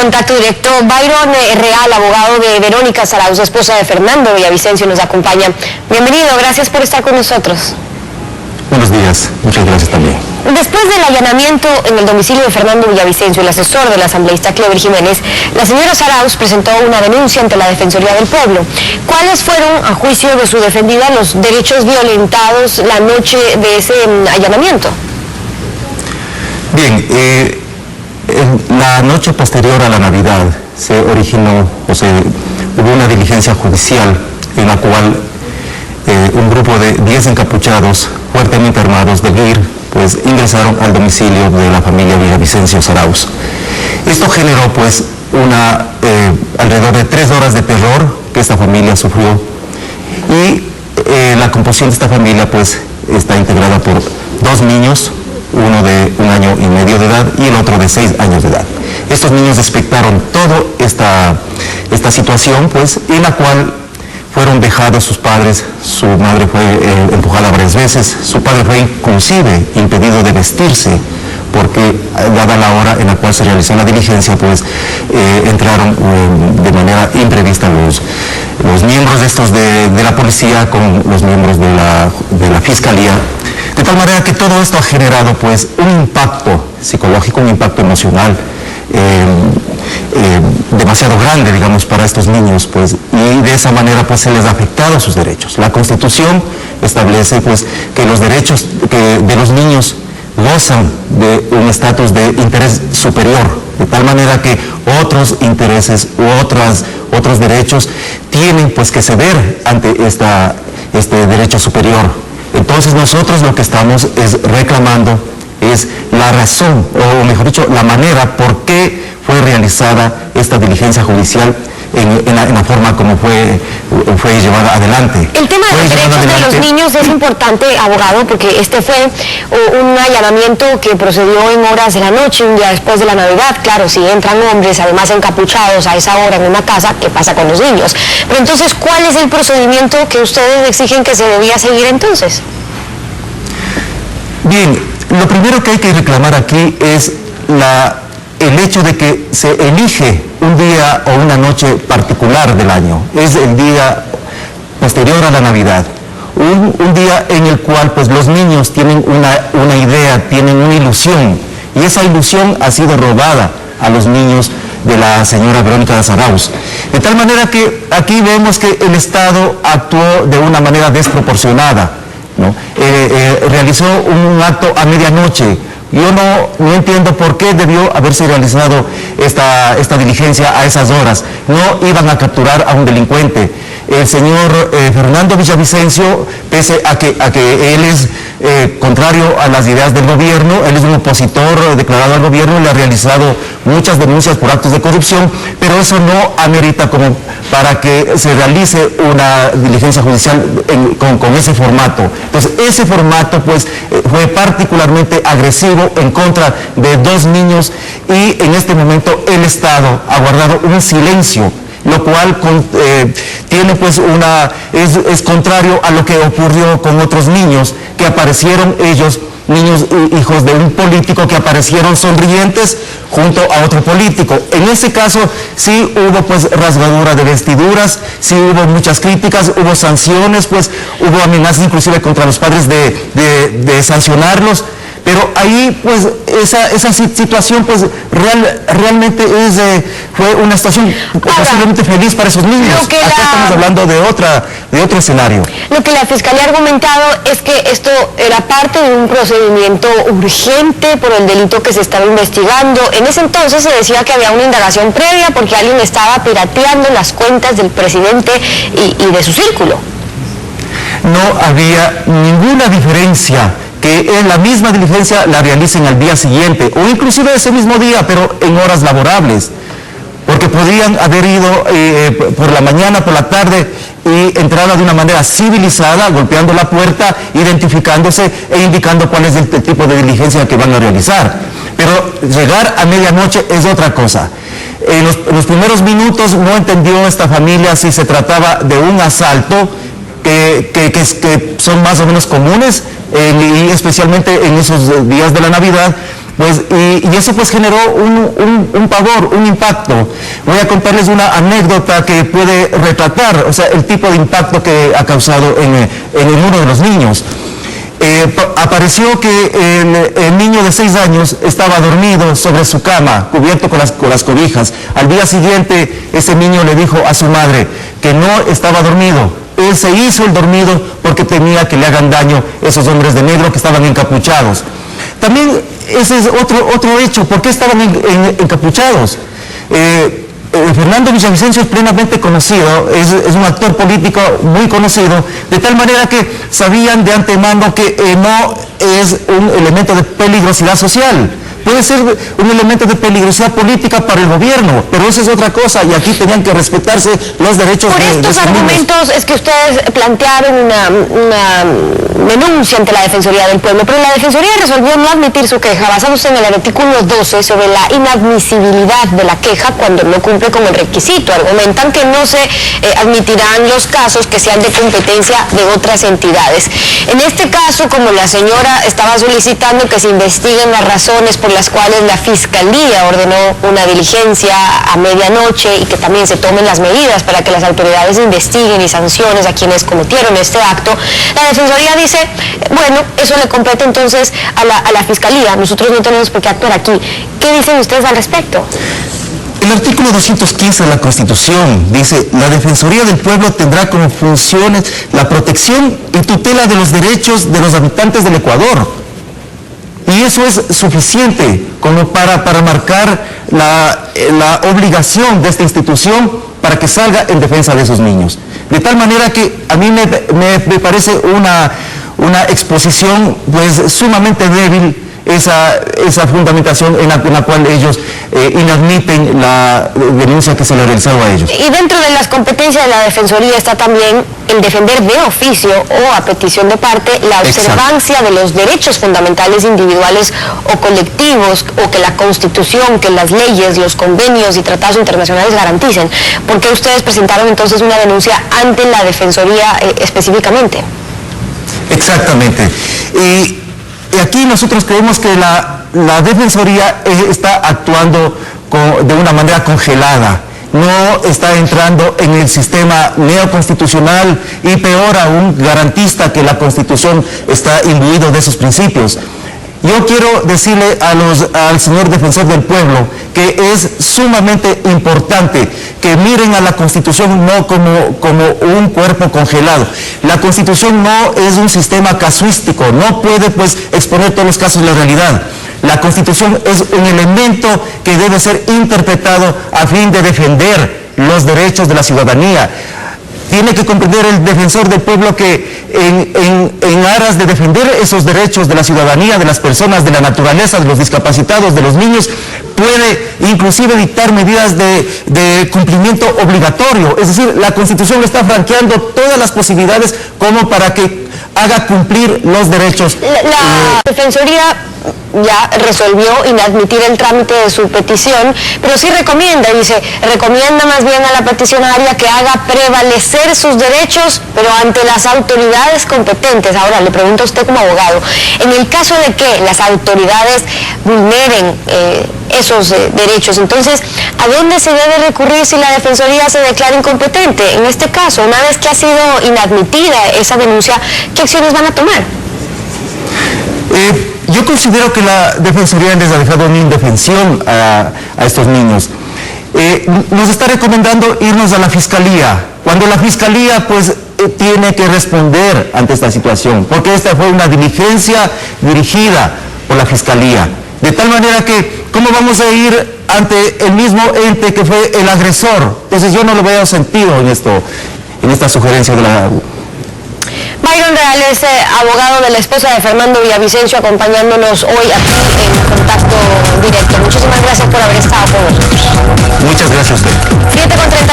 contacto directo. Byron Real, abogado de Verónica Zarauz, esposa de Fernando Villavicencio, nos acompaña. Bienvenido, gracias por estar con nosotros. Buenos días, muchas gracias también. Después del allanamiento en el domicilio de Fernando Villavicencio, el asesor del asambleísta Clever Jiménez, la señora Zarauz presentó una denuncia ante la Defensoría del Pueblo. ¿Cuáles fueron, a juicio de su defendida, los derechos violentados la noche de ese allanamiento? Bien, en la noche posterior a la Navidad se originó, hubo una diligencia judicial en la cual un grupo de 10 encapuchados fuertemente armados de GIR pues ingresaron al domicilio de la familia Villavicencio Zarauz. Esto generó pues alrededor de 3 horas de terror que esta familia sufrió, y la composición de esta familia pues está integrada por 2 niños, uno de 1 año y medio de edad y el otro de 6 años de edad. Estos niños espectaron toda esta situación pues, en la cual fueron dejados sus padres. Su madre fue empujada varias veces, su padre fue inclusive impedido de vestirse, porque dada la hora en la cual se realizó la diligencia, pues entraron de manera imprevista los miembros de la policía con los miembros de la fiscalía, de tal manera que todo esto ha generado pues un impacto psicológico, un impacto emocional demasiado grande, digamos, para estos niños, pues, y de esa manera pues se les ha afectado sus derechos. La Constitución establece pues que los derechos de los niños gozan de un estatus de interés superior, de tal manera que otros intereses u otros derechos tienen pues que ceder ante este derecho superior. Entonces nosotros lo que estamos reclamando es la razón, o mejor dicho, la manera por qué fue realizada esta diligencia judicial en la forma como fue llevada adelante. El tema de los derechos de los niños es importante, abogado, porque este fue un allanamiento que procedió en horas de la noche, un día después de la Navidad. Claro, si entran hombres, además encapuchados a esa hora en una casa, ¿qué pasa con los niños? Pero entonces, ¿cuál es el procedimiento que ustedes exigen que se debía seguir entonces? Bien, lo primero que hay que reclamar aquí es el hecho de que se elige un día o una noche particular del año. Es el día posterior a la Navidad, un día en el cual pues los niños tienen una idea, tienen una ilusión, y esa ilusión ha sido robada a los niños de la señora Verónica Zarauz. De tal manera que aquí vemos que el Estado actuó de una manera desproporcionada, ¿no? Realizó un acto a medianoche. Yo no entiendo por qué debió haberse realizado esta diligencia a esas horas. No iban a capturar a un delincuente. El señor Fernando Villavicencio, pese a que él es contrario a las ideas del gobierno, él es un opositor declarado al gobierno, le ha realizado muchas denuncias por actos de corrupción, pero eso no amerita como para que se realice una diligencia judicial con ese formato. Entonces, ese formato pues fue particularmente agresivo en contra de 2 niños, y en este momento el Estado ha guardado un silencio, lo cual tiene pues es contrario a lo que ocurrió con otros niños que aparecieron ellos, niños hijos de un político que aparecieron sonrientes junto a otro político. En ese caso sí hubo pues rasgadura de vestiduras, sí hubo muchas críticas, hubo sanciones, pues hubo amenazas inclusive contra los padres de sancionarlos. Pero ahí, pues, esa situación, pues, realmente fue una situación posiblemente feliz para esos niños. Acá estamos hablando de otro escenario. Lo que la Fiscalía ha argumentado es que esto era parte de un procedimiento urgente por el delito que se estaba investigando. En ese entonces se decía que había una indagación previa porque alguien estaba pirateando las cuentas del presidente y de su círculo. No había ninguna diferencia que en la misma diligencia la realicen al día siguiente, o inclusive ese mismo día, pero en horas laborables, porque podrían haber ido por la mañana, por la tarde, y entrar de una manera civilizada, golpeando la puerta, identificándose e indicando cuál es el tipo de diligencia que van a realizar. Pero llegar a medianoche es otra cosa. En los primeros minutos no entendió esta familia si se trataba de un asalto, que son más o menos comunes, y especialmente en esos días de la Navidad, Pues, y eso pues generó un pavor, un impacto. Voy a contarles una anécdota que puede retratar, o sea, el tipo de impacto que ha causado en uno de los niños. Apareció que el niño de 6 años estaba dormido sobre su cama, cubierto con las cobijas. Al día siguiente, ese niño le dijo a su madre que no estaba dormido. Él se hizo el dormido porque temía que le hagan daño esos hombres de negro que estaban encapuchados. También ese es otro hecho. ¿Por qué estaban encapuchados? Fernando Villavicencio es plenamente conocido, es un actor político muy conocido, de tal manera que sabían de antemano que no es un elemento de peligrosidad social. Puede ser un elemento de peligrosidad política para el gobierno, pero eso es otra cosa, y aquí tenían que respetarse los derechos de los niños. Por estos argumentos es que ustedes plantearon una denuncia ante la Defensoría del Pueblo, pero la Defensoría resolvió no admitir su queja, basándose en el artículo 12 sobre la inadmisibilidad de la queja cuando no cumple con el requisito. Argumentan que no se admitirán los casos que sean de competencia de otras entidades. En este caso, como la señora estaba solicitando que se investiguen las razones por las cuales la Fiscalía ordenó una diligencia a medianoche y que también se tomen las medidas para que las autoridades investiguen y sancionen a quienes cometieron este acto, la Defensoría dice, bueno, eso le compete entonces a la Fiscalía, nosotros no tenemos por qué actuar aquí. ¿Qué dicen ustedes al respecto? El artículo 215 de la Constitución dice: la Defensoría del Pueblo tendrá como funciones la protección y tutela de los derechos de los habitantes del Ecuador. Y eso es suficiente como para marcar la obligación de esta institución para que salga en defensa de esos niños. De tal manera que a mí me parece una exposición pues sumamente débil esa fundamentación en la cual ellos inadmiten la denuncia que se le realizó a ellos. Y dentro de las competencias de la Defensoría está también el defender de oficio o a petición de parte la observancia de los derechos fundamentales individuales o colectivos, o que la Constitución, que las leyes, los convenios y tratados internacionales garanticen. ¿Por qué ustedes presentaron entonces una denuncia ante la Defensoría específicamente? Exactamente. Y aquí nosotros creemos que la Defensoría está actuando de una manera congelada, no está entrando en el sistema neoconstitucional y peor aún garantista que la Constitución está imbuido de esos principios. Yo quiero decirle al señor Defensor del Pueblo que es sumamente importante que miren a la Constitución no como un cuerpo congelado. La Constitución no es un sistema casuístico, no puede pues exponer todos los casos de la realidad. La Constitución es un elemento que debe ser interpretado a fin de defender los derechos de la ciudadanía. Tiene que comprender el Defensor del Pueblo que en aras de defender esos derechos de la ciudadanía, de las personas, de la naturaleza, de los discapacitados, de los niños, puede inclusive dictar medidas de cumplimiento obligatorio. Es decir, la Constitución le está franqueando todas las posibilidades como para que haga cumplir los derechos. La Defensoría ya resolvió inadmitir el trámite de su petición, pero sí recomienda más bien a la peticionaria que haga prevalecer sus derechos, pero ante las autoridades competentes. Ahora, le pregunto a usted como abogado, en el caso de que las autoridades vulneren esos derechos, entonces, ¿a dónde se debe recurrir si la Defensoría se declara incompetente? En este caso, una vez que ha sido inadmitida esa denuncia, ¿qué acciones van a tomar? Yo considero que la Defensoría les ha dejado una indefensión a estos niños. Nos está recomendando irnos a la Fiscalía, cuando la Fiscalía pues tiene que responder ante esta situación, porque esta fue una diligencia dirigida por la Fiscalía. De tal manera que, ¿cómo vamos a ir ante el mismo ente que fue el agresor? Entonces yo no lo veo sentido en esta sugerencia de la... Byron Reales, abogado de la esposa de Fernando Villavicencio, acompañándonos hoy aquí en Contacto Directo. Muchísimas gracias por haber estado con nosotros. Muchas gracias a usted. 7:30.